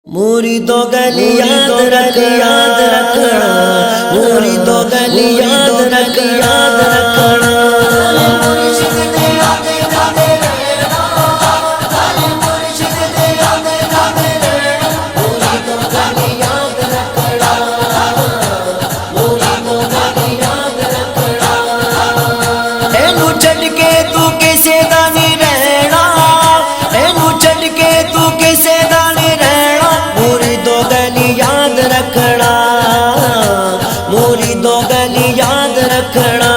मोरी दो गली याद रखना, मोरी दो गली याद रखना। एनू छड़ के तू किसे दा नहीं रहना, एनू छड़ के तू किसे दा नहीं रहना। मोरी दो गली याद रखना, मोरी दो गली याद रखना।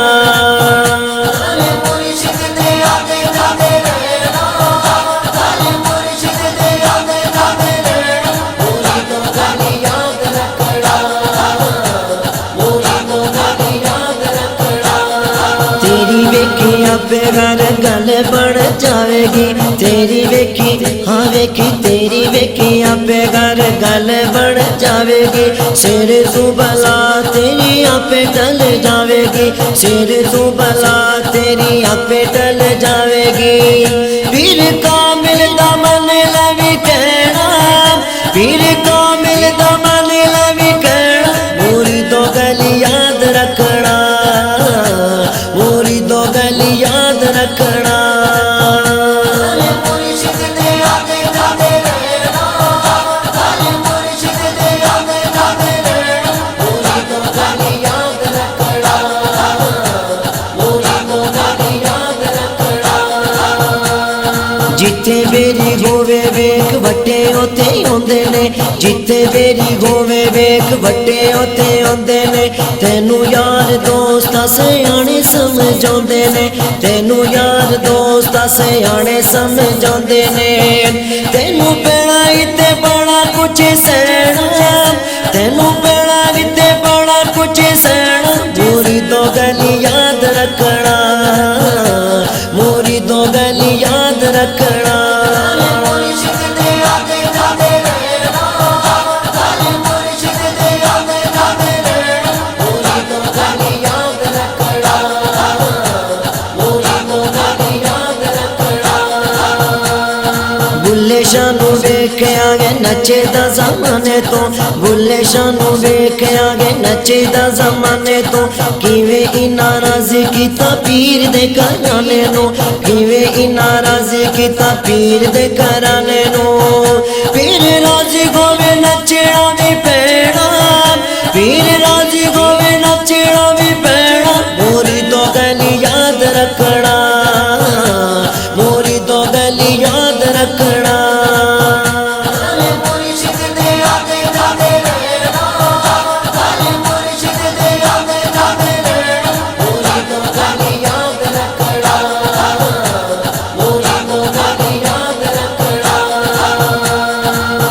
तेरी वेखी आपे घर गल बढ़ जाएगी, तेरी वेखी हाँ वेखी तेरी वेखी आपे घर गल बढ़ जाएगी। सिर तू बला तेरी आपे टल जाएगी, सिर तू बला तेरी आपे टल जाएगी। पीर कामिल दा मन लवी कहना, पीर कामिल दा मन लवी कहना। मोरी दो गली याद रखना, मोरी दो गली याद रखना। जिथे बेरी होवे वेख वटे उथे आउंदे ने, जिथे बेरी होवे वेख वटे उथे आउंदे ने। तेनू यार दोस्त सियाणे समझाउंदे ने, तेनू यार दोस्त सियाणे समझाउंदे ने। तेनू पैणा इत्ते बड़ा कुछ सहना, तेनू पैणा इत्ते बड़ा कुछ सहना। मोरी दो गली याद रखना, मोरी दो गली याद रखना। बुल्ले शाह नू वेख आगे नचे दा ज़माने तो, बुल्ले शाह नू वेख आगे नचे दा ज़माने तो। किवें इन्ना राज़ी कीता पीर दे घराने नू, किवें इन्ना राज़ी कीता पीर दे घराने नू। पीर राज़ी होवे नचना भी पैना, पीर राज़ी होवे नचना भी पैना। मोरी दो गली याद रखना, मोरी दो गली याद रखना।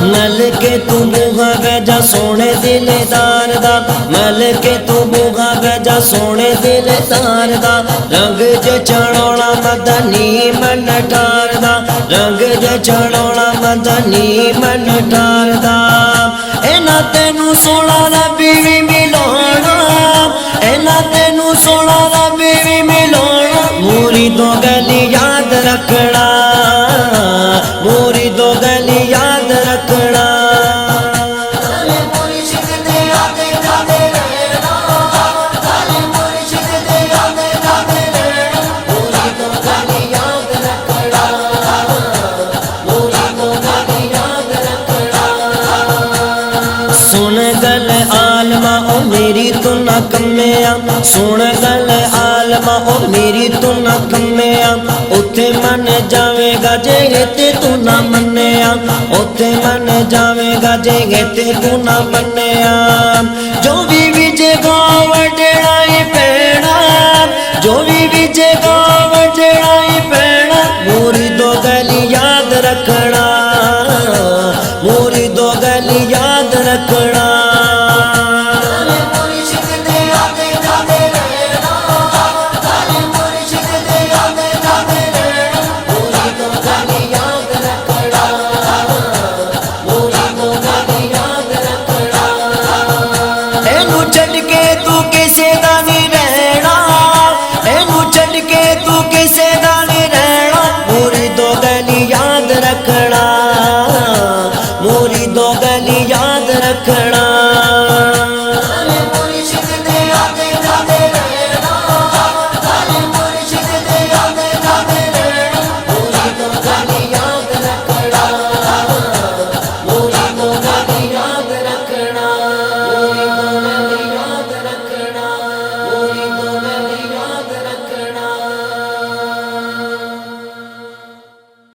मल के तू बूहा गजा सोने दिलदार दा, मल के तू बूहा गजा सोने दिलदार दा। रंग ज चढ़ाना मदनी मन ठार दा, रंग ज चढ़ाना मदनी मन ठार दा। एना तेनू सोना दा बीवी मिलाना, एना तेनू सोना दा बीवी मिलाना। मोरी दो गली याद रखना, मोरी दो गली याद रखना। सुन गल आलमा ओ मेरी तू ना कम्मेया, सुन गल आलमा ओ मेरी तू ना कम्मेया। उथे मन जावेगा जे ते तू ना मन्नेया, उथे मन जावेगा जे ते तू ना मन्नेया। जो भी विजय गाँव डेड़ाई पैना, जो भी विजय गाँव डेड़ाई पैना। मोरी दो गली याद रखना, मोरी दो गली याद रखना। एनू छड़ के तू किसे दा नहीं रहना, एनू छड़ के तू किसे दा नहीं रहना। मोरी दो गली याद रखना, मोरी मुरीदों गली याद रखना।